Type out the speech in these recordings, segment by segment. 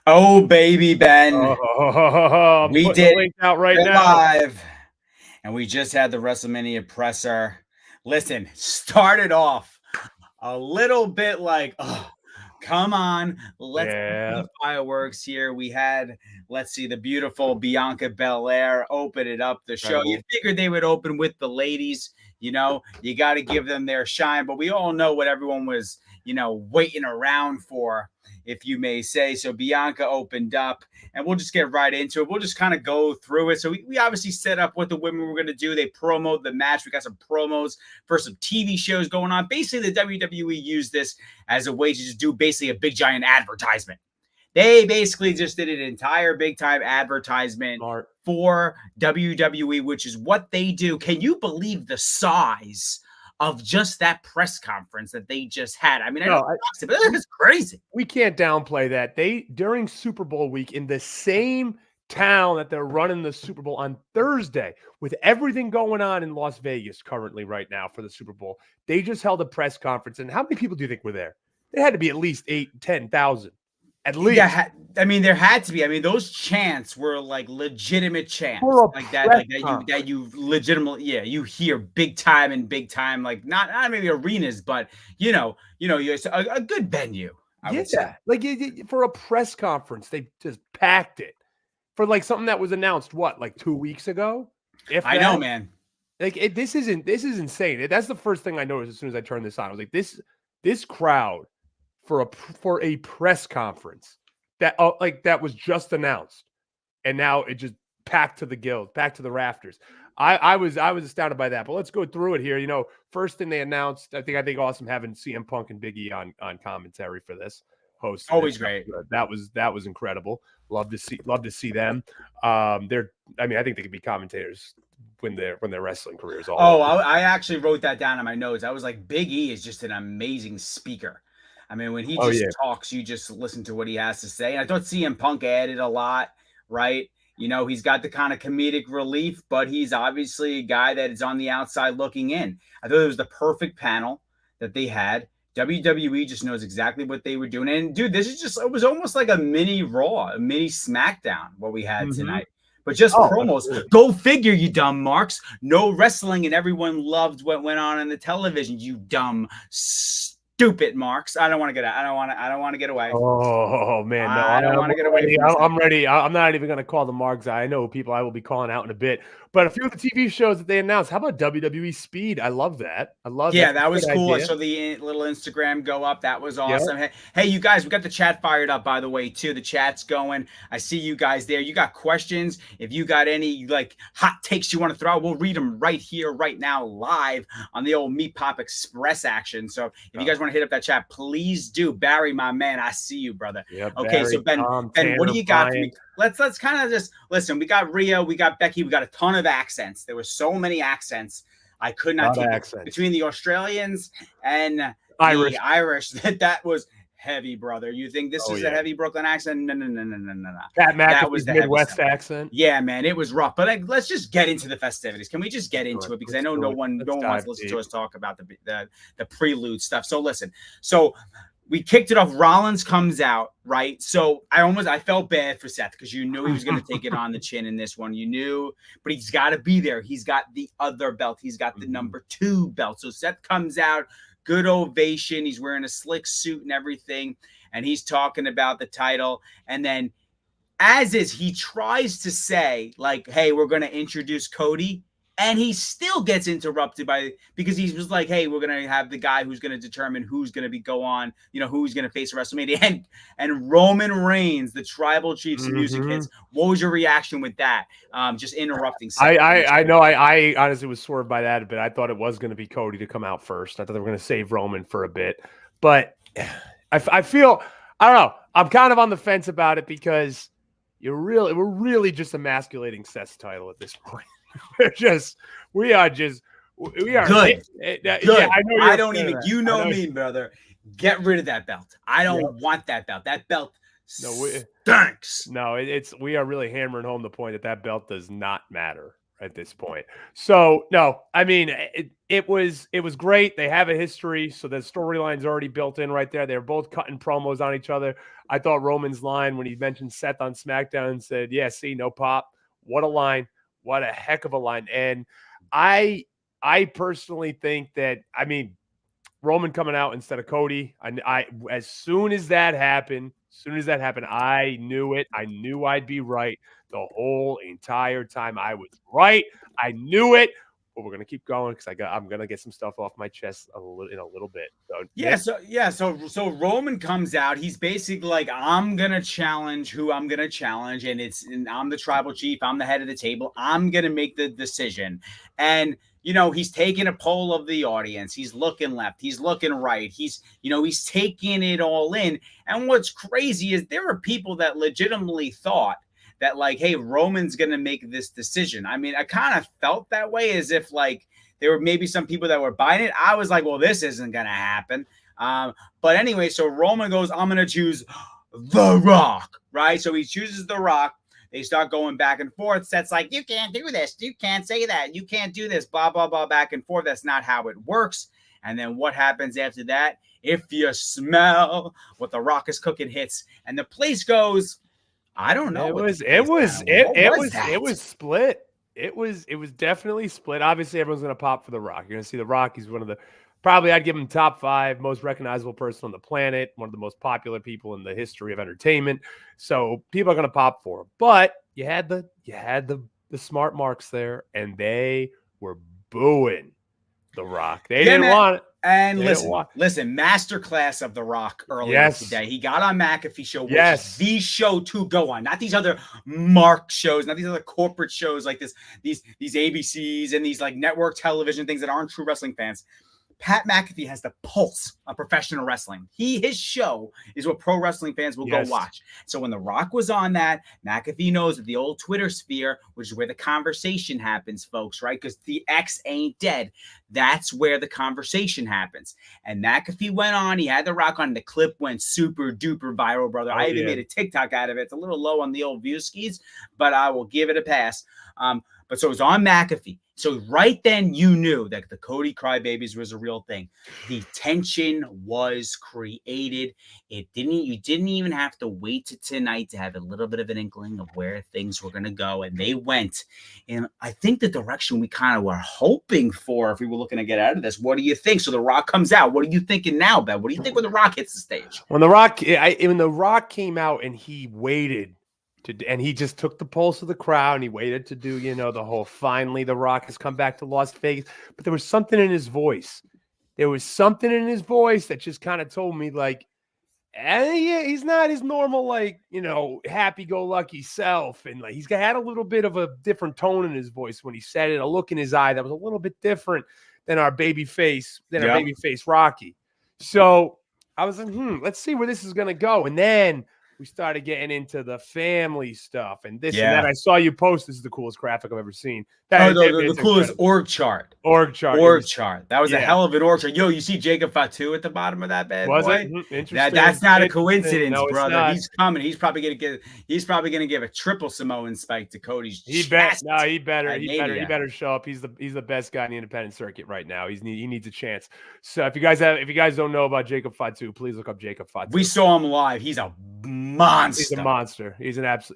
Oh, baby, Ben. I'm We putting did the link out right it now. live. And we just had the WrestleMania presser. Listen, started off a little bit like, oh, come on, let's get Yeah, the fireworks here. We had, let's see, the beautiful Bianca Belair open it up the show. You incredible. figured they would open with the ladies, you got to give them their shine, but we all know what everyone was, waiting around for, if you may say. So Bianca opened up, and we'll just get right into it. We'll just kind of go through it. So we obviously set up what the women were going to do. They promoted the match. We got some promos for some TV shows going on. Basically, the WWE used this as a way to just do basically a big giant advertisement. They basically just did an entire big time advertisement Smart. for WWE, which is what they do. Can you believe the size of just that press conference that they just had? I mean, I know No, but it's crazy. we can't downplay that. They, during Super Bowl week, in the same town that they're running the Super Bowl on Thursday, with everything going on in Las Vegas currently right now for the Super Bowl, they just held a press conference. And how many people do you think were there? There had to be at least 10,000. At least. Yeah, I mean, there had to be. I mean, those chants were like legitimate chants, For a like press that you legitimately, yeah, you hear big time, like not maybe arenas, but it's a good venue, I would say. Yeah, like for a press conference, they just packed it for like something that was announced like 2 weeks ago. If I know, man. like this is insane. That's the first thing I noticed as soon as I turned this on. I was like, this crowd for a press conference that that was just announced, and now it just packed to the gills, packed to the rafters. I was astounded by that. But let's go through it here. First thing they announced, I think awesome having CM Punk and Big E on commentary for this. Hosting Always great. That was incredible. Love to see them. I think they could be commentators when their wrestling careers all Oh, over. I actually wrote that down in my notes. I was like, Big E is just an amazing speaker. I mean, when he Oh just yeah. talks, you just listen to what he has to say. And I thought CM Punk added a lot, right? He's got the kind of comedic relief, but he's obviously a guy that is on the outside looking in. I thought it was the perfect panel that they had. WWE just knows exactly what they were doing. And dude, it was almost like a mini Raw, a mini SmackDown, what we had tonight. But just promos. Absolutely. Go figure, you dumb marks. No wrestling, and everyone loved what went on the television. You dumb, stupid marks. I don't want to get out. I don't want to get away. Oh man, no! I don't want to get away from this. I'm ready. I'm not even going to call the marks. I know people I will be calling out in a bit. But a few of the TV shows that they announced. How about WWE Speed? I love that. Yeah, that was cool. Idea. I saw the little Instagram go up. That was awesome. Yep. Hey, you guys, we got the chat fired up, by the way, too. The chat's going. I see you guys there. You got questions. If you got any hot takes you want to throw, we'll read them right here, right now, live on the old Meat Pop Express action. So if you guys want to hit up that chat, please do. Barry, my man, I see you, brother. Yep, okay, Barry, so Ben, Tanner, what do you got Brian. for me? Let's kind of just listen. We got Rhea, we got Becky, we got a ton of accents. There were so many accents. I could not take it. Between the Australians and the Irish. That was heavy, brother. You think this is a heavy Brooklyn accent? No. Pat McAfee's that was the Midwest accent. Yeah, man, it was rough. But let's just get into the festivities. Can we just get into it? Because I know no one wants to listen to us talk about the prelude stuff. So listen. So we kicked it off. Rollins comes out, right? So I felt bad for Seth because you knew he was going to take it on the chin in this one. You knew, but he's got to be there. He's got the other belt. He's got the number 2 belt. So Seth comes out, good ovation. He's wearing a slick suit and everything, and he's talking about the title. And then, he tries to say, like, hey, we're going to introduce Cody. And he still gets interrupted because he was like, hey, we're going to have the guy who's going to determine who's going to go on, who's going to face WrestleMania. And Roman Reigns, the tribal chiefs and music hits. What was your reaction with that? Just interrupting. I know I honestly was swerved by that, but I thought it was going to be Cody to come out first. I thought they were going to save Roman for a bit. But I feel, I don't know. I'm kind of on the fence about it because we're really just emasculating Seth's title at this point. We are good. Good. Yeah, I don't even. You know me, brother. Get rid of that belt. I don't want that belt. That belt stinks. No, we are really hammering home the point that belt does not matter. at this point. So no, I mean it was great. They have a history, so the storyline's already built in right there. They're both cutting promos on each other. I thought Roman's line when he mentioned Seth on SmackDown and said, "Yeah, see, no pop." What a line! What a heck of a line! And I personally think that Roman coming out instead of Cody. I as soon as that happened, I knew it. I knew I'd be right the whole entire time. I was right. I knew it. But we're gonna keep going because I'm gonna get some stuff off my chest in a little bit. So Roman comes out. He's basically like, I'm gonna challenge who I'm gonna challenge, and I'm the tribal chief. I'm the head of the table. I'm gonna make the decision. And he's taking a poll of the audience. He's looking left. He's looking right. He's taking it all in. And what's crazy is there are people that legitimately thought that, like, hey, Roman's going to make this decision. I mean, I kind of felt that way, as if, like, there were maybe some people that were buying it. I was like, well, this isn't going to happen. But anyway, so Roman goes, I'm going to choose The Rock, right? So he chooses The Rock. They start going back and forth. Seth's like, you can't do this. You can't say that. You can't do this. Blah, blah, blah, back and forth. That's not how it works. And then what happens after that? If you smell what The Rock is cooking hits, and the place goes, I don't know. It was split. It was definitely split. Obviously, everyone's going to pop for The Rock. You're going to see The Rock. He's one of the, probably I'd give him top 5 most recognizable person on the planet, one of the most popular people in the history of entertainment. So people are going to pop for him. But you had the smart marks there, and they were booing The Rock. They didn't want it. And listen, masterclass of The Rock earlier today. He got on McAfee show, which is the show to go on, not these other mark shows, not these other corporate shows like this, these ABCs and these like network television things that aren't true wrestling fans. Pat McAfee has the pulse of professional wrestling. His show is what pro wrestling fans will go watch. So when The Rock was on that, McAfee knows that the old Twitter sphere, which is where the conversation happens, folks, right? Because the X ain't dead. That's where the conversation happens. And McAfee went on. He had The Rock on. The clip went super duper viral, brother. I even made a TikTok out of it. It's a little low on the old view skis, but I will give it a pass. But so it was on McAfee. So right then you knew that the Cody Crybabies was a real thing. The tension was created. You didn't even have to wait to tonight to have a little bit of an inkling of where things were going to go. And they went in, I think, the direction we kind of were hoping for if we were looking to get out of this. What do you think? So The Rock comes out. What are you thinking now, Ben? What do you think when The Rock hits the stage? When The Rock came out and he waited, and he just took the pulse of the crowd and he waited to do, the whole, finally The Rock has come back to Las Vegas. But there was something in his voice. That just kind of told me, like, he's not his normal, like, happy-go-lucky self. And like he's had a little bit of a different tone in his voice when he said it, a look in his eye that was a little bit different than our baby face Rocky. So I was like, let's see where this is going to go. And then we started getting into the family stuff and this and that. I saw you post. This is the coolest graphic I've ever seen. The coolest org chart. That was a hell of an org chart. Yo, you see Jacob Fatu at the bottom of that bed? Was it? Interesting. That's not a coincidence, no, brother. He's coming. He's probably gonna give a triple Samoan spike to Cody's chest. He better show up. He's the best guy in the independent circuit right now. He needs a chance. So if you guys don't know about Jacob Fatu, please look up Jacob Fatu. We saw him live. He's a monster. He's a monster.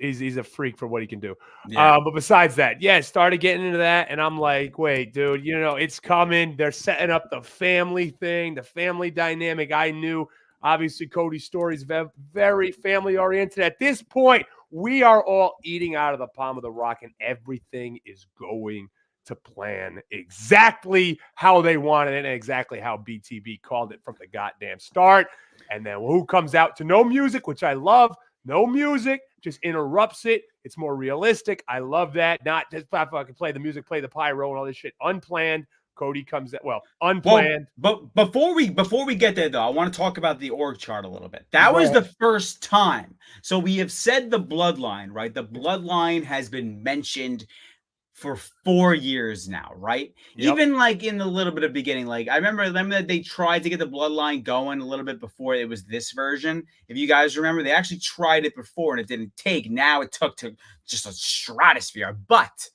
He's he's a freak for what he can do. But besides that, started getting into that, and I'm like, wait, dude, it's coming. They're setting up the family thing, the family dynamic. I knew, obviously, Cody's story is very family oriented. At this point, we are all eating out of the palm of The Rock, and everything is going to plan exactly how they wanted it and exactly how BTB called it from the goddamn start. And then who comes out to no music, which I love. No music, just interrupts it. It's more realistic. I love that. Not just fucking play the music, play the pyro and all this shit. Unplanned. Cody comes out. Well, unplanned. But before we get there, though, I want to talk about the org chart a little bit. That was the first time. So we have said the bloodline, right? The bloodline has been mentioned for 4 years now, right? Yep. Even like in the little bit of beginning, like I remember that they tried to get the bloodline going a little bit before it was this version. If you guys remember, they actually tried it before and it didn't take. Now it took to just a stratosphere. But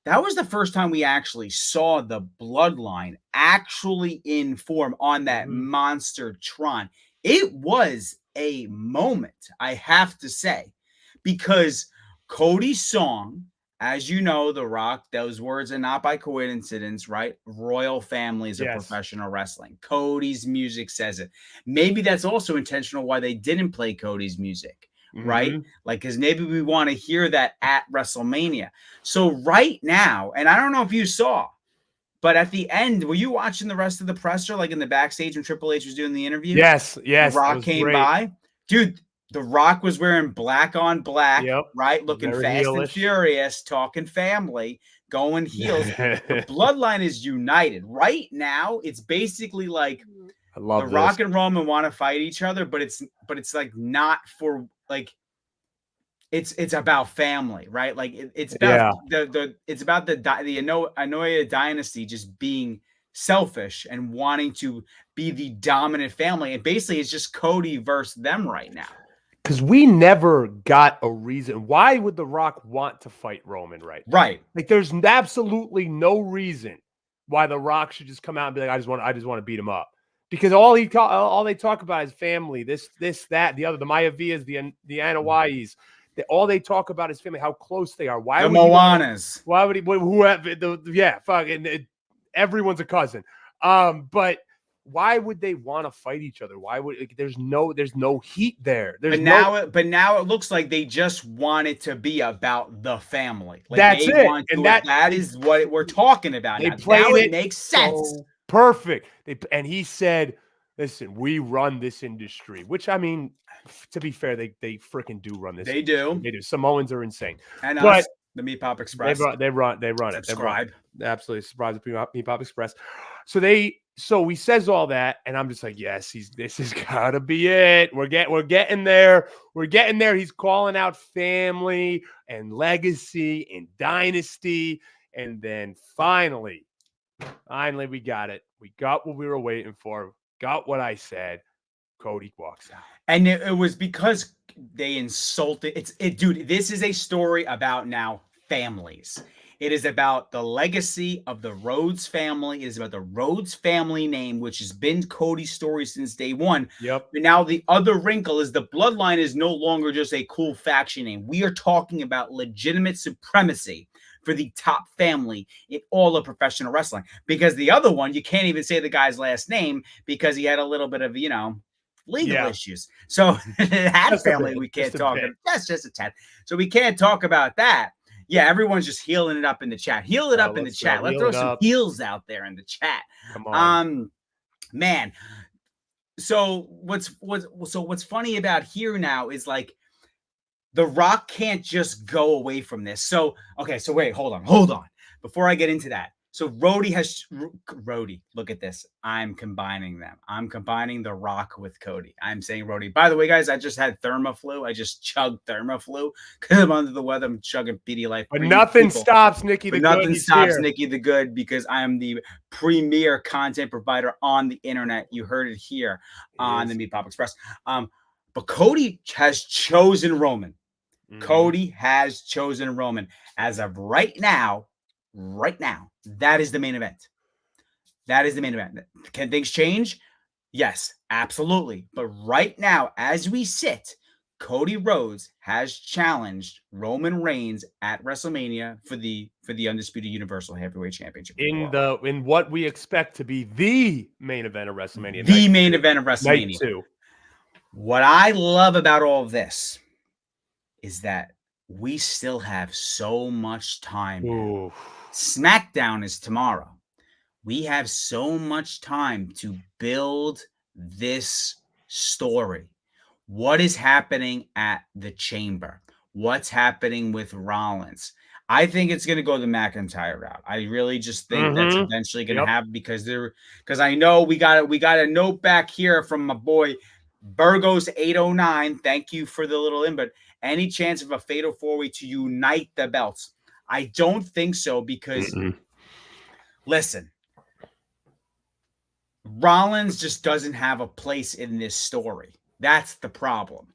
that was the first time we actually saw the bloodline actually in form on that monster Tron. It was a moment, I have to say, because Cody's song, as you know, The Rock, those words are not by coincidence, right? Royal families of professional wrestling. Cody's music says it. Maybe that's also intentional why they didn't play Cody's music, right? Like, because maybe we want to hear that at WrestleMania. So right now, and I don't know if you saw, but at the end, were you watching the rest of the presser, like in the backstage when Triple H was doing the interview? Yes. The Rock came by. Dude, The Rock was wearing black on black, right? Looking fast and furious, talking family, going heels. The bloodline is united. Right now, it's basically like The Rock and Roman want to fight each other, but it's like not for like it's about family, right? Like it's about it's about the Anoa'i dynasty just being selfish and wanting to be the dominant family. And basically it's just Cody versus them right now. Because we never got a reason. Why would The Rock want to fight Roman right now? Right. Like there's absolutely no reason why The Rock should just come out and be like, I just want to beat him up. Because all they talk about is family, this, that, the other, the Mayavias, the Anawais. All they talk about is family, how close they are. Why the Moanas? Why would he? Whoever? Everyone's a cousin. But why would they want to fight each other? Why would there's no heat there? But now it looks like they just want it to be about the family. Like that's it, and that is what we're talking about. They now. Played now it it makes sense. So perfect. And he said, "Listen, we run this industry." Which I mean, to be fair, they freaking do run this. They do. They do. Samoans are insane. And us, the Meat Pop Express. They run Subscribe. it. Absolutely. Subscribe to Meat Pop Express. So he says all that, and I'm just like, yes, this has gotta be it. We're getting there. We're getting there. He's calling out family and legacy and dynasty. And then finally we got it. We got what we were waiting for. Got what I said. Cody walks out. And it was because they insulted. Dude, this is a story about now families. It is about the legacy of the Rhodes family. It is about the Rhodes family name, which has been Cody's story since day one. Yep. But now the other wrinkle is the bloodline is no longer just a cool faction name. We are talking about legitimate supremacy for the top family in all of professional wrestling. Because the other one, you can't even say the guy's last name because he had a little bit of, legal issues. So that family we can't talk about. That's just a tad. So we can't talk about that. Yeah, everyone's just healing it up in the chat. Heal it up in the chat. Let's throw some heels out there in the chat. Come on. Man. So what's funny about here now is like The Rock can't just go away from this. So wait, hold on. Before I get into that. So Rhodey, look at this. I'm combining them. I'm combining The Rock with Cody. I'm saying Rhodey. By the way, guys, I just had Thermaflu. I just chugged Thermaflu because I'm under the weather. I'm chugging Pedialyte. But nothing stops Nikki the Good. Nothing stops Nikki the Good because I am the premier content provider on the internet. You heard it here on the Meat Pop Express. But Cody has chosen Roman. Cody has chosen Roman. As of right now, that is the main event. Can things change? Yes, absolutely. But right now, as we sit, Cody Rhodes has challenged Roman Reigns at WrestleMania for the Undisputed Universal Heavyweight Championship. In what we expect to be the main event of WrestleMania. The main event of WrestleMania. Night 2. What I love about all of this is that we still have so much time. Ooh. SmackDown is tomorrow. We have so much time to build this story. What is happening at the Chamber? What's happening with Rollins? I think it's going to go the McIntyre route. I really just think that's eventually going to happen because I know we got a note back here from my boy Burgos 809. Thank you for the little input. Any chance of a fatal 4-way to unite the belts? I don't think so because, listen, Rollins just doesn't have a place in this story. That's the problem.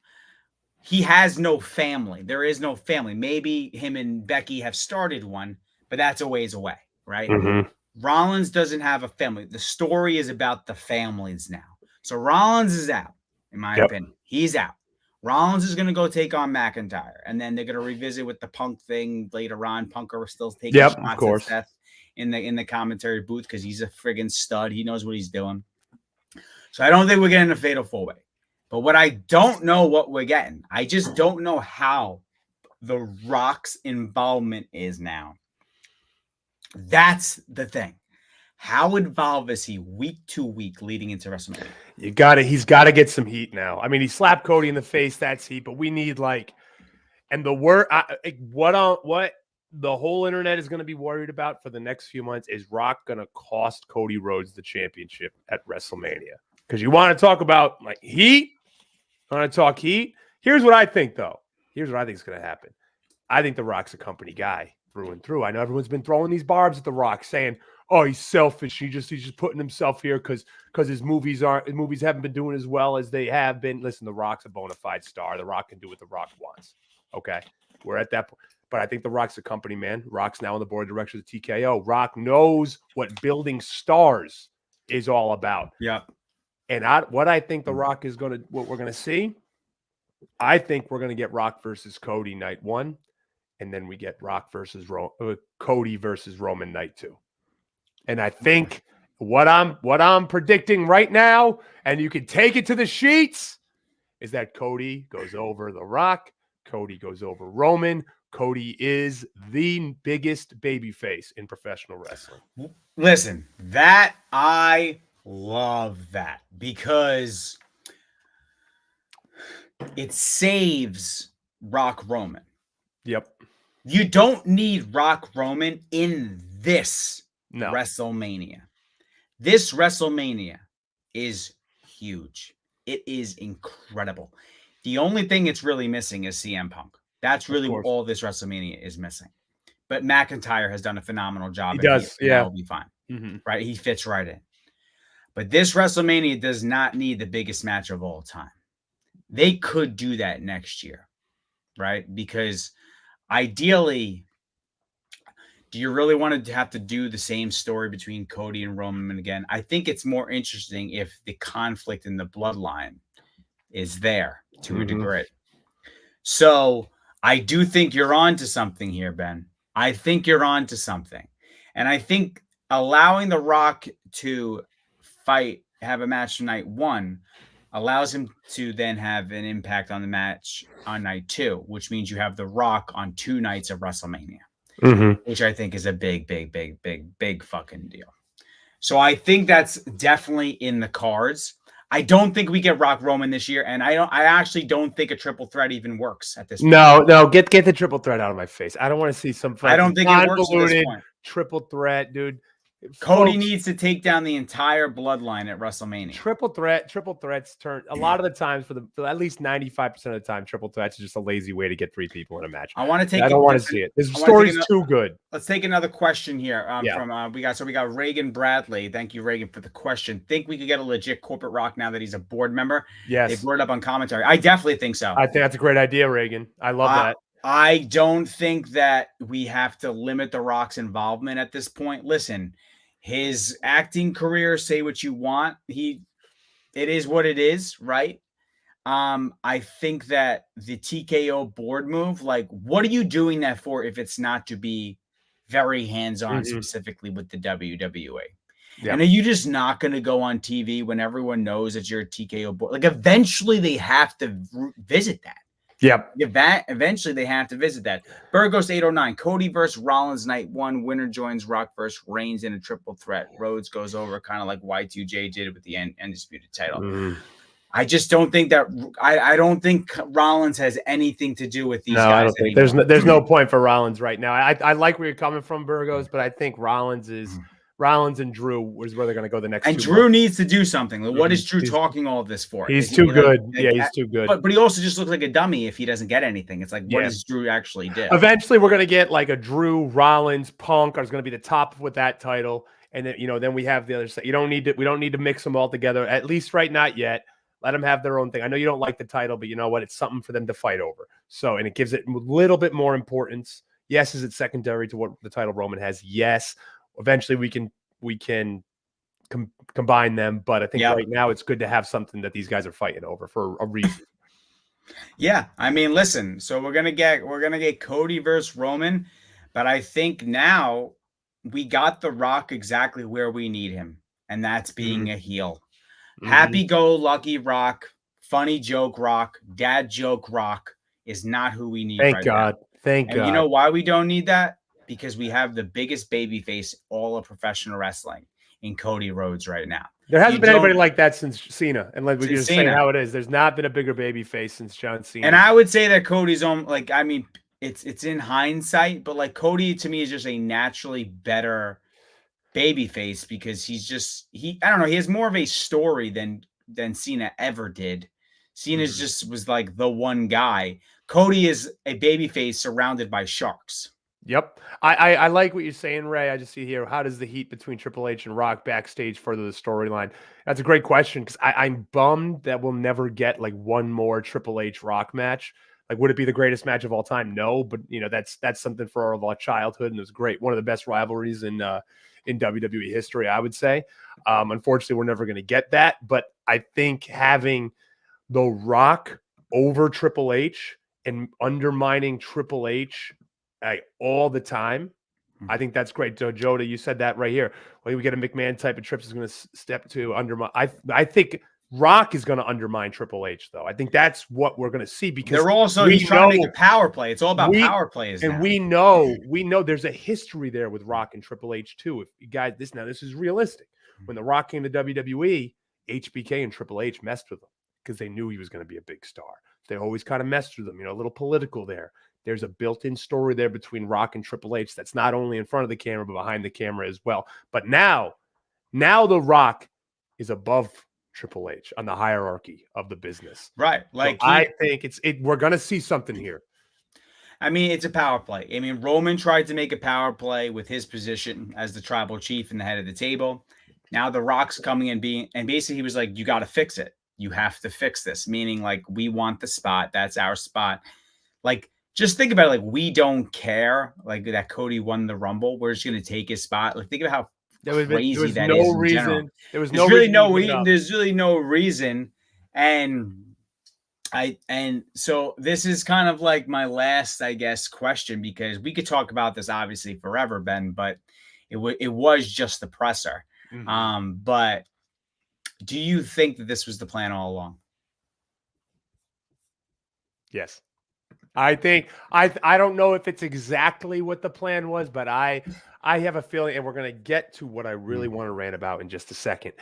He has no family. There is no family. Maybe him and Becky have started one, but that's a ways away, right? Mm-hmm. Rollins doesn't have a family. The story is about the families now. So Rollins is out, in my opinion. He's out. Rollins is going to go take on McIntyre, and then they're going to revisit with the Punk thing later on. Punk are still taking shots at Seth in the commentary booth because he's a friggin' stud. He knows what he's doing. So I don't think we're getting a fatal 4-way. But what I don't know what we're getting, I just don't know how The Rock's involvement is now. That's the thing. How involved is he week to week leading into WrestleMania? He's got to get some heat now. I mean, he slapped Cody in the face. That's heat, but we need and the word, what the whole internet is going to be worried about for the next few months is Rock going to cost Cody Rhodes the championship at WrestleMania? Because you want to talk about heat. I want to talk heat. Here's what I think, though. Here's what I think is going to happen. I think The Rock's a company guy through and through. I know everyone's been throwing these barbs at The Rock, saying, "Oh, he's selfish. He's just putting himself here because his movies haven't been doing as well as they have been." Listen, The Rock's a bona fide star. The Rock can do what The Rock wants. Okay, we're at that point. But I think The Rock's a company man. Rock's now on the board of directors of TKO. Rock knows what building stars is all about. Yeah. And what I think The Rock is what we're gonna see. I think we're going to get Rock versus Cody night 1, and then we get Rock versus Cody versus Roman night 2. And I think what I'm predicting right now, and you can take it to the sheets, is that Cody goes over The Rock, Cody goes over Roman. Cody is the biggest babyface in professional wrestling. Listen, that I love that because it saves Rock Roman. Yep. You don't need Rock Roman in this WrestleMania. This WrestleMania is huge. It is incredible. The only thing it's really missing is CM Punk. That's really all this WrestleMania is missing. But McIntyre has done a phenomenal job. He does. That'll be fine. Right? He fits right in. But this WrestleMania does not need the biggest match of all time. They could do that next year, right? Because ideally, do you really want to have to do the same story between Cody and Roman again? I think it's more interesting if the conflict in the bloodline is there to a degree. So I do think you're on to something here, Ben. I think you're on to something. And I think allowing The Rock to have a match night 1, allows him to then have an impact on the match on night 2, which means you have The Rock on 2 nights of WrestleMania, which I think is a big fucking deal. So I think that's definitely in the cards. I don't think we get Rock Roman this year, and I actually don't think a triple threat even works at this point. No, get the triple threat out of my face. I don't want to see some I don't think it works at this point. Triple threat, dude. Cody needs to take down the entire bloodline at WrestleMania. Triple threats turn a lot of the times for at least 95% of the time. Triple threats is just a lazy way to get 3 people in a match. I don't want to see it. This story's too good. Let's take another question here. We got Reagan Bradley. Thank you, Reagan, for the question. Think we could get a legit corporate Rock now that he's a board member? Yes, they brought it up on commentary. I definitely think so. I think that's a great idea, Reagan. I love that. I don't think that we have to limit The Rock's involvement at this point. Listen. His acting career, say what you want. It is what it is, right? I think that the TKO board move, what are you doing that for if it's not to be very hands-on specifically with the WWE? Yeah. And are you just not going to go on TV when everyone knows that you're a TKO board? Eventually they have to visit that. Yep. Eventually they have to visit that. Burgos 809. Cody versus Rollins night 1. Winner joins Rock versus Reigns in a triple threat. Rhodes goes over kind of like Y2J did with the undisputed title. I just don't think that I don't think Rollins has anything to do with these guys. I don't think there's no point for Rollins right now. I like where you're coming from, Burgos, but I think Rollins and Drew is where they're going to go the next. And Drew needs to do something. What is Drew talking all this for? He's too good. He's too good. But he also just looks like a dummy if he doesn't get anything. It's what does Drew actually do? Eventually, we're going to get a Drew Rollins Punk is going to be the top with that title, and then then we have the other side. We don't need to mix them all together. At least not yet. Let them have their own thing. I know you don't like the title, but you know what? It's something for them to fight over. So, and it gives it a little bit more importance. Yes, is it secondary to what the title Roman has? Yes. Eventually we can combine them, but I think right now it's good to have something that these guys are fighting over for a reason. Yeah, I mean, listen. So we're gonna get Cody versus Roman, but I think now we got The Rock exactly where we need him, and that's being a heel. Happy-go-lucky Rock, funny joke Rock, dad joke Rock is not who we need right now. Thank God. You know why we don't need that? Because we have the biggest babyface all of professional wrestling in Cody Rhodes right now. There hasn't been anybody like that since Cena. And like we just say how it is, there's not been a bigger babyface since John Cena. And I would say that Cody's own, like, I mean, it's in hindsight, but like Cody to me is just a naturally better babyface because I don't know, he has more of a story than Cena ever did. Cena's just was like the one guy. Cody is a babyface surrounded by sharks. Yep. I like what you're saying, Ray. I just see here, how does the heat between Triple H and Rock backstage further the storyline? That's a great question because I'm bummed that we'll never get like one more Triple H Rock match. Like, would it be the greatest match of all time? No, but you know, that's something for our childhood, and it was great. One of the best rivalries in WWE history, I would say. Unfortunately, we're never going to get that, but I think having The Rock over Triple H and undermining Triple H all the time, I think that's great. Joda, you said that right here. When we get a McMahon type of trips, is going to step to undermine. I think Rock is going to undermine Triple H, though. I think that's what we're going to see because he's trying to make a power play. It's all about power plays, and now. we know there's a history there with Rock and Triple H too. If you guys, this is realistic. When The Rock came to WWE, HBK and Triple H messed with him because they knew he was going to be a big star. They always kind of messed with him, you know, a little political there. There's a built-in story there between Rock and Triple H that's not only in front of the camera, but behind the camera as well. But now The Rock is above Triple H on the hierarchy of the business. Right. Like, so I think we're going to see something here. I mean, it's a power play. I mean, Roman tried to make a power play with his position as the tribal chief and the head of the table. Now The Rock's coming and basically he was like, you got to fix it. You have to fix this. Meaning, like, we want the spot. That's our spot. Like, just think about it. Like, we don't care. Like, that Cody won the Rumble. We're just going to take his spot. Like, think about how crazy that is in general. There's really no reason. And so this is kind of like my last, I guess, question, because we could talk about this obviously forever, Ben, but it was just the presser. But do you think that this was the plan all along? Yes. I think I don't know if it's exactly what the plan was, but I have a feeling, and we're going to get to what I really want to rant about in just a second.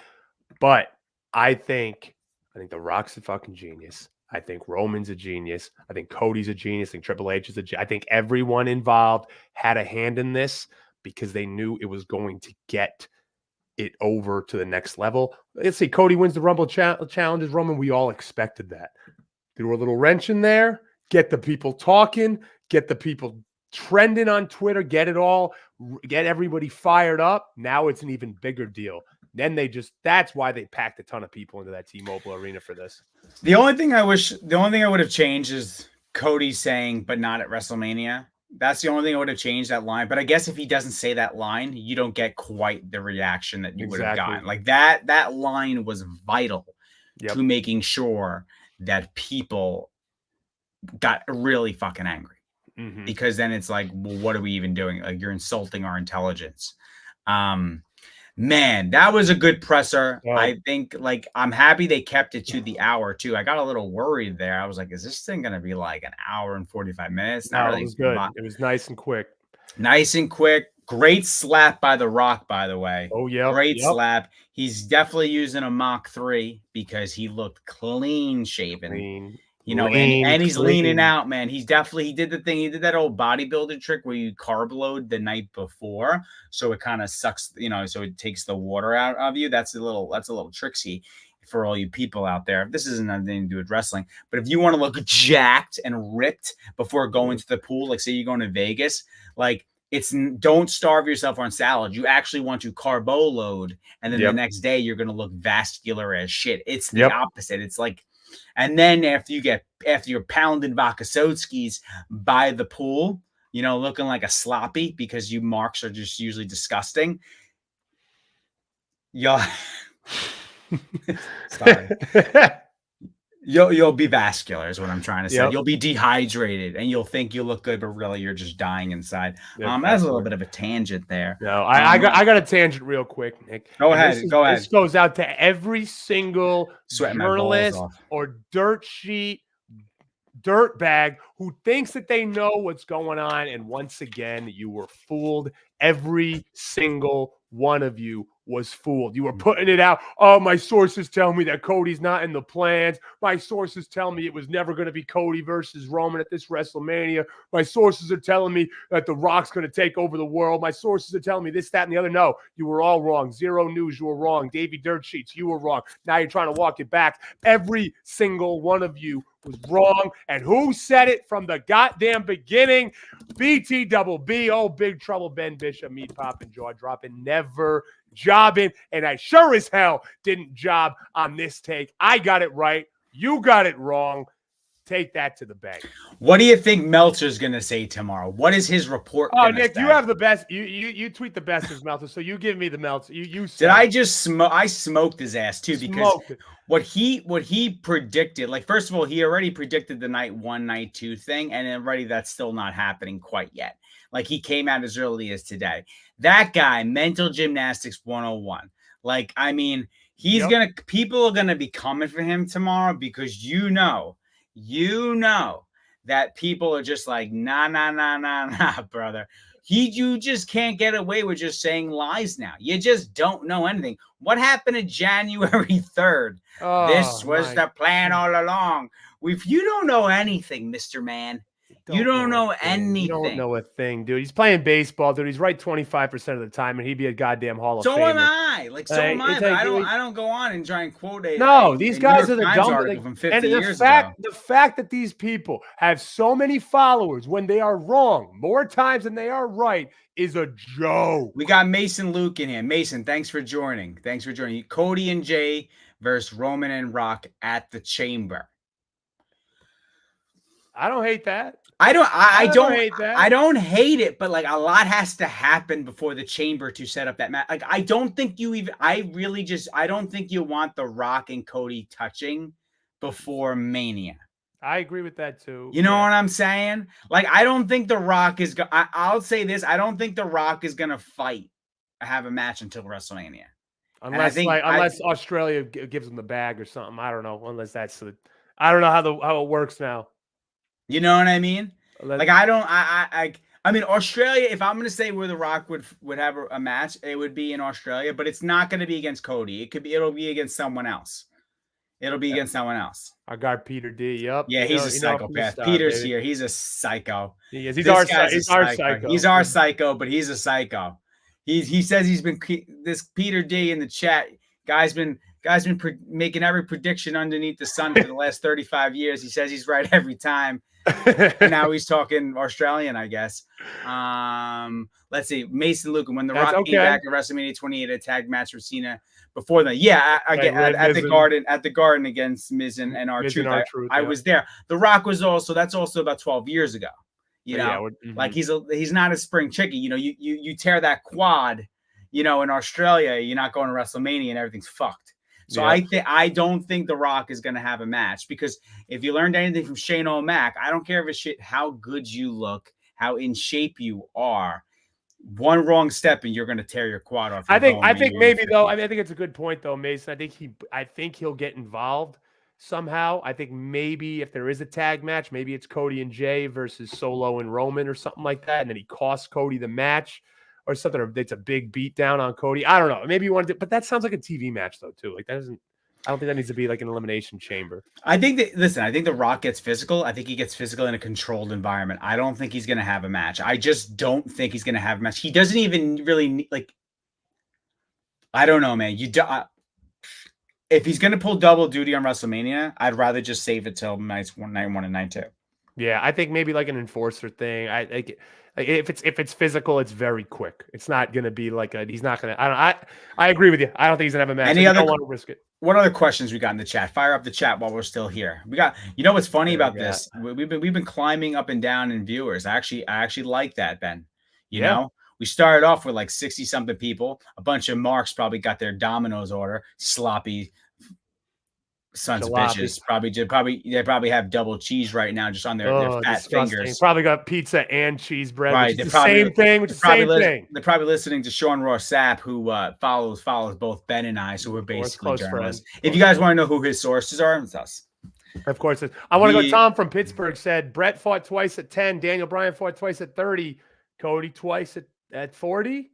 But I think The Rock's a fucking genius. I think Roman's a genius. I think Cody's a genius. I think Triple H is a genius. I think everyone involved had a hand in this because they knew it was going to get it over to the next level. Let's say Cody wins the Rumble challenges Roman. We all expected that. Threw a little wrench in there. Get the people talking, get the people trending on Twitter, get everybody fired up. Now it's an even bigger deal. Then that's why they packed a ton of people into that T-Mobile arena for this. The only thing I would have changed is Cody saying, but not at WrestleMania. That's the only thing I would have changed, that line. But I guess if he doesn't say that line, you don't get quite the reaction that you would have gotten. Like that line was vital to making sure that people got really fucking angry, because then it's like, well, what are we even doing? Like, you're insulting our intelligence. Man, that was a good presser. Yeah. I think, like, I'm happy they kept it to the hour too. I got a little worried there. I was like, is this thing going to be like an hour and 45 minutes? No, it was good. It was nice and quick. Nice and quick. Great slap by The Rock, by the way. Oh, yeah. Great slap. He's definitely using a Mach 3 because he looked clean shaven. You know, and he's leaning out, man. He did the thing. He did that old bodybuilder trick where you carb load the night before, so it kind of sucks, you know, so it takes the water out of you. That's a little tricksy for all you people out there. This isn't anything to do with wrestling, but if you want to look jacked and ripped before going to the pool, like say you're going to Vegas, like, don't starve yourself on salad. You actually want to carbo load, and then the next day you're going to look vascular as shit. It's the opposite. It's like, and then after you're pounding Vakasotskis by the pool, looking like a sloppy because you marks are just usually disgusting. You'll sorry. You'll be vascular is what I'm trying to say. Yep. You'll be dehydrated and you'll think you look good, but really you're just dying inside. That's a little bit of a tangent there. No, I got a tangent real quick, Nick. Go ahead. This goes out to every single journalist or dirt sheet, dirt bag who thinks that they know what's going on. And once again, you were fooled. Every single one of you was fooled. You were putting it out. Oh, my sources tell me that Cody's not in the plans. My sources tell me it was never going to be Cody versus Roman at this WrestleMania. My sources are telling me that The Rock's going to take over the world. My sources are telling me this, that, and the other. No, you were all wrong. Zero News, you were wrong. Davey Dirt Sheets, you were wrong. Now you're trying to walk it back. Every single one of you was wrong. And who said it from the goddamn beginning? BT Double B, oh, Big Trouble, Ben Bishop, meat popping, jaw dropping, never jobbing. And I sure as hell didn't job on this take. I got it right. You got it wrong. Take that to the bank. What do you think Meltzer's going to say tomorrow? What is his report? Oh, Nick, you have the best. You tweet the best as Meltzer, so you give me the Meltzer. Did I just smoke? I smoked his ass too because what he predicted. Like, first of all, he already predicted the night 1, night 2 thing, and already that's still not happening quite yet. Like, he came out as early as today. That guy, mental gymnastics 101. Like, I mean, people are gonna be coming for him tomorrow because you know that people are just like, nah, brother. You just can't get away with just saying lies now. You just don't know anything. What happened on January 3rd? This was the plan all along. If you don't know anything, Mr. Man, you don't know anything. You don't know a thing, dude. He's playing baseball, dude. He's right 25% of the time, and he'd be a goddamn Hall of Famer. So am I. So am I. But I don't go on and try and quote it. No, these guys are the dumb. From 50 years ago. The fact that these people have so many followers when they are wrong more times than they are right is a joke. We got Mason Luke in here. Mason, thanks for joining. Cody and Jay versus Roman and Rock at the Chamber. I don't hate that. I don't hate that. I don't hate it, but like a lot has to happen before the Chamber to set up that match. Like, I don't think you want The Rock and Cody touching before Mania. I agree with that too. You know what I'm saying? Like, I don't think The Rock is I'll say this. I don't think The Rock is going to have a match until WrestleMania. Unless Australia gives them the bag or something. I don't know. Unless I don't know how it works now. You know what I mean? Like, I mean, Australia, if I'm going to say where The Rock would have a match, it would be in Australia, but it's not going to be against Cody. It'll be against someone else. Against someone else. Our guy, Peter D. Yep. Yeah, he's a psychopath. Peter's here. He's a psycho. He is. He's our psycho. He's our psycho, but he's a psycho. He says he's been this Peter D in the chat. Guy's been making every prediction underneath the sun for the last 35 years. He says he's right every time. And now he's talking Australian, I guess. Let's see. Mason Luke, when The Rock came back at WrestleMania 28, a tag match with Cena before that. Yeah, at the Garden against Miz and R-Truth. I was there. The Rock was that's also about 12 years ago. You know, like he's not a spring chicken. You know, you tear that quad, in Australia, you're not going to WrestleMania and everything's fucked. So I don't think The Rock is going to have a match, because if you learned anything from Shane O'Mac, I don't care if it's shit how good you look, how in shape you are. One wrong step and you're going to tear your quad off. I think maybe though. I think it's a good point though, Mason. I think he'll get involved somehow. I think maybe if there is a tag match, maybe it's Cody and Jay versus Solo and Roman or something like that, and then he costs Cody the match. Or something, or it's a big beat down on Cody. I don't know. Maybe you want to, but that sounds like a TV match though, too. Like I don't think that needs to be like an elimination chamber. I think The Rock gets physical. I think he gets physical in a controlled environment. I don't think he's going to have a match. I just don't think he's going to have a match. He doesn't even really I don't know, man. If he's going to pull double duty on WrestleMania, I'd rather just save it till night 1 and night 2. Yeah, I think maybe like an enforcer thing. I think. Like if it's physical, it's very quick. It's not going to be like he's not going to. I agree with you. I don't think he's going to have a match. I don't want to risk it. What other questions we got in the chat? Fire up the chat while we're still here. We got, what's funny about this? We've been climbing up and down in viewers. I actually like that, Ben. You know, we started off with like 60 something people. A bunch of marks probably got their Domino's order. Sloppy sons of bitches. They probably have double cheese right now just on their fat fingers. Probably got pizza and cheese bread, right? Which is the same thing. They're probably listening to Sean Ross Sapp, who follows both Ben and I, so we're basically journalists. If you guys want to know who his sources are, it's us. Of course, I want to go. Tom from Pittsburgh said Brett fought twice at 10. Daniel Bryan fought twice at 30. Cody twice at 40.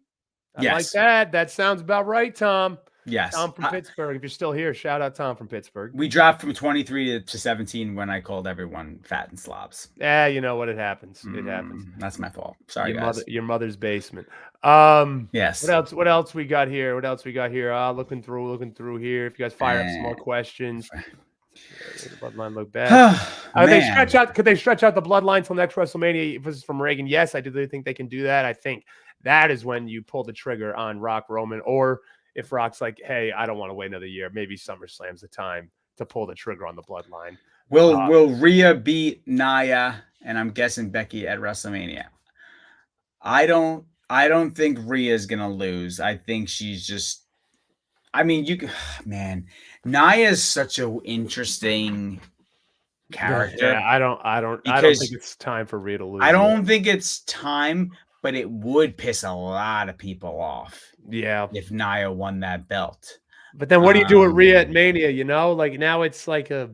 I like that. That sounds about right, Tom. Yes. Tom from Pittsburgh. If you're still here, shout out Tom from Pittsburgh. We dropped from 23 to 17 when I called everyone fat and slobs. Yeah, you know what? It happens. It happens. That's my fault. Sorry, guys. Your mother's basement. Yes. What else we got here? Looking through here. If you guys fire up some more questions. The bloodline look bad. Could they stretch out the bloodline till next WrestleMania? If this is from Reagan, yes, I do think they can do that. I think that is when you pull the trigger on Rock Roman, or if Rock's like, hey, I don't want to wait another year, maybe SummerSlam's the time to pull the trigger on the bloodline. Will Rhea beat Nia, and I'm guessing Becky at WrestleMania? I don't think Rhea's gonna lose. I think she's just. I mean, Nia is such an interesting character. Yeah, I don't think it's time for Rhea to lose. I don't think it's time, but it would piss a lot of people off. Yeah, if Nia won that belt. But then what do you do with Rhea at Mania? You know, like now it's like a.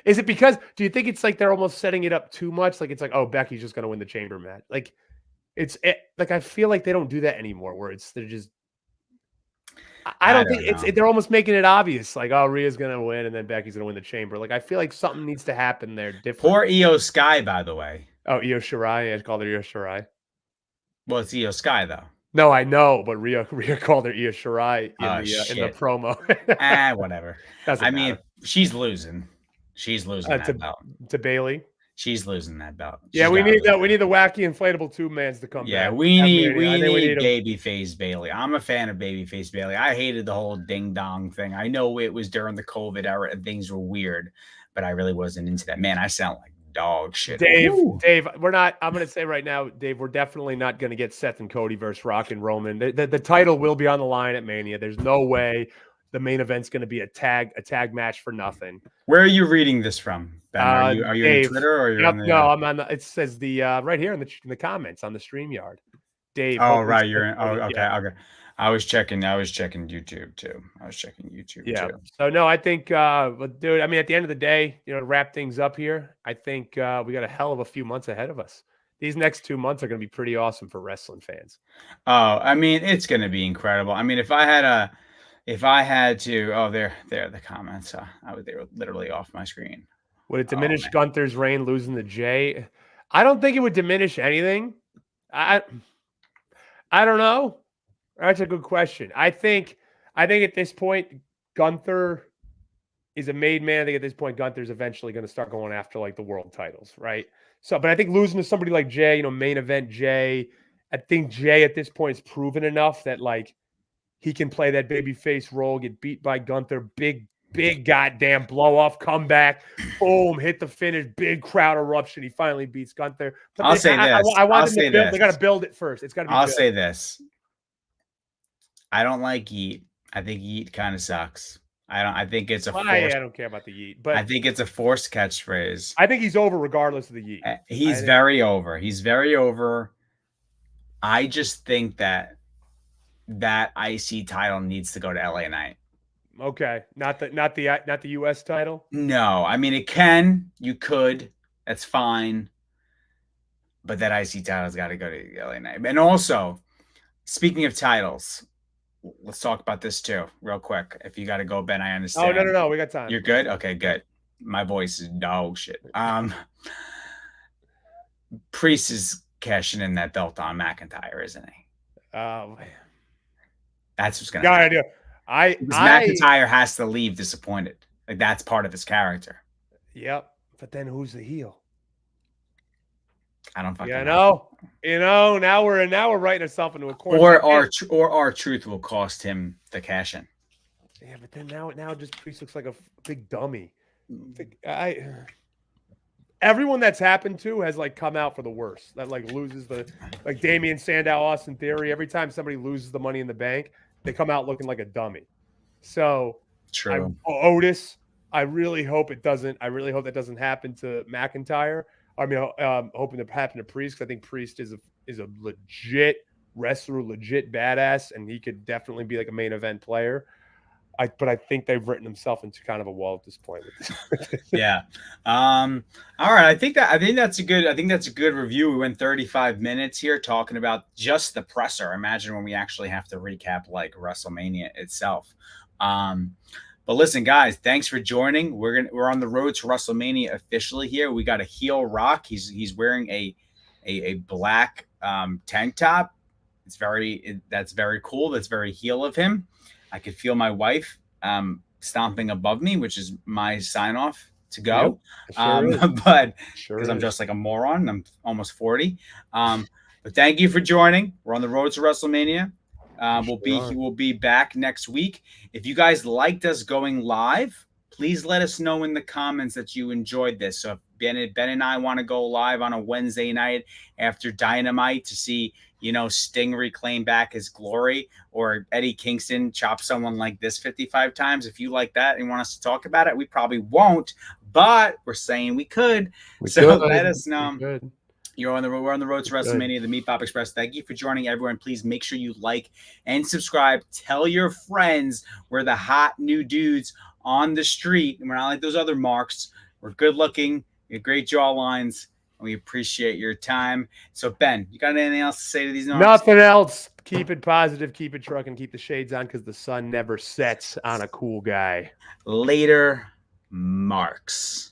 Is it because? Do you think it's like they're almost setting it up too much? Like it's like, oh, Becky's just gonna win the chamber match. Like like I feel like they don't do that anymore. Where they're just. I don't think they're almost making it obvious. Like, oh, Rhea's gonna win, and then Becky's gonna win the chamber. Like I feel like something needs to happen there. Different. Poor Io Sky, by the way. Oh, Io Shirai. I called her Io Shirai. Well, it's Io Sky though. No, I know, but Rhea called her Io Shirai in the promo. Whatever. I mean, she's losing. She's losing that belt to Bailey. She's losing that belt. We need the wacky inflatable tube mans to come back. Yeah, we need babyface Bailey. I'm a fan of babyface Bailey. I hated the whole ding dong thing. I know it was during the COVID era and things were weird, but I really wasn't into that. Man, I sound like dog shit. Dave, we're not. I'm going to say right now, Dave, we're definitely not going to get Seth and Cody versus Rock and Roman. The title will be on the line at Mania. There's no way the main event's going to be a tag match for nothing. Where are you reading this from, Ben? Are you Dave, on Twitter or you're on the? No, I'm on. It says the right here in the comments on the StreamYard. Dave. Oh right, you're in. Oh okay, okay. I was checking YouTube too. Yeah. So no, I think, dude. I mean, at the end of the day, to wrap things up here, I think we got a hell of a few months ahead of us. These next 2 months are going to be pretty awesome for wrestling fans. Oh, I mean, it's going to be incredible. I mean, if I had to, oh, there are the comments. They were literally off my screen. Would it diminish Gunther's reign losing the J? I don't think it would diminish anything. I don't know. That's a good question. I think at this point, Gunther is a made man. I think at this point, Gunther's eventually going to start going after like the world titles, right? So, but I think losing to somebody like Jay, main event Jay, I think Jay at this point is proven enough that like he can play that babyface role, get beat by Gunther, big goddamn blow off, comeback, boom, hit the finish, big crowd eruption. He finally beats Gunther. But I'll say this. I want them to build. They got to build it first. It's got to be. I'll say this. I don't like Yeet. I think Yeet kind of sucks. I think it's a forced, I don't care about the Yeet, but I think it's a forced catchphrase. I think he's over regardless of the Yeet. He's very over. He's very over. I just think that IC title needs to go to LA Knight. Okay, not the US title. No, I mean it can. You could. That's fine. But that IC title's got to go to LA Knight. And also, speaking of titles. Let's talk about this too, real quick. If you got to go, Ben, I understand. Oh no, we got time. You're good. Okay, good. My voice is dog shit. Priest is cashing in that belt on McIntyre, isn't he? Oh man, that's what's gonna happen. Because McIntyre has to leave disappointed. Like that's part of his character. Yep, but then who's the heel? I don't fucking know. You know, now we're writing ourselves into a corner. Or our truth will cost him the cash in. Yeah, but then now just Priest looks like a big dummy. Everyone that's happened to has like come out for the worst. That like loses like Damian Sandow, Austin Theory. Every time somebody loses the Money in the Bank, they come out looking like a dummy. So true. Otis, I really hope it doesn't. I really hope that doesn't happen to McIntyre. I mean, hoping to happen to Priest, because I think Priest is a legit wrestler, legit badass, and he could definitely be like a main event player. But I think they've written himself into kind of a wall at this point. Yeah. All right. I think that's a good review. We went 35 minutes here talking about just the presser. Imagine when we actually have to recap like WrestleMania itself. But listen, guys, thanks for joining. We're on the road to WrestleMania officially here. We got a heel Rock. He's wearing a black tank top. That's very cool. That's very heel of him. I could feel my wife stomping above me, which is my sign off to go. Yep, but because I'm just like a moron, I'm almost 40. But thank you for joining. We're on the road to WrestleMania. We'll be back next week. If you guys liked us going live, please let us know in the comments that you enjoyed this. So if Ben and I want to go live on a Wednesday night after Dynamite to see, Sting reclaim back his glory, or Eddie Kingston chop someone like this 55 times. If you like that and want us to talk about it, we probably won't, but we're saying we could. Let us know. We're on the road to WrestleMania, the Meat Pop Express. Thank you for joining, everyone. Please make sure you like and subscribe. Tell your friends we're the hot new dudes on the street, and we're not like those other marks. We're good looking. We have great jawlines. We appreciate your time. So, Ben, you got anything else to say to these? Nothing else. Keep it positive. Keep it trucking. Keep the shades on, because the sun never sets on a cool guy. Later, Marks.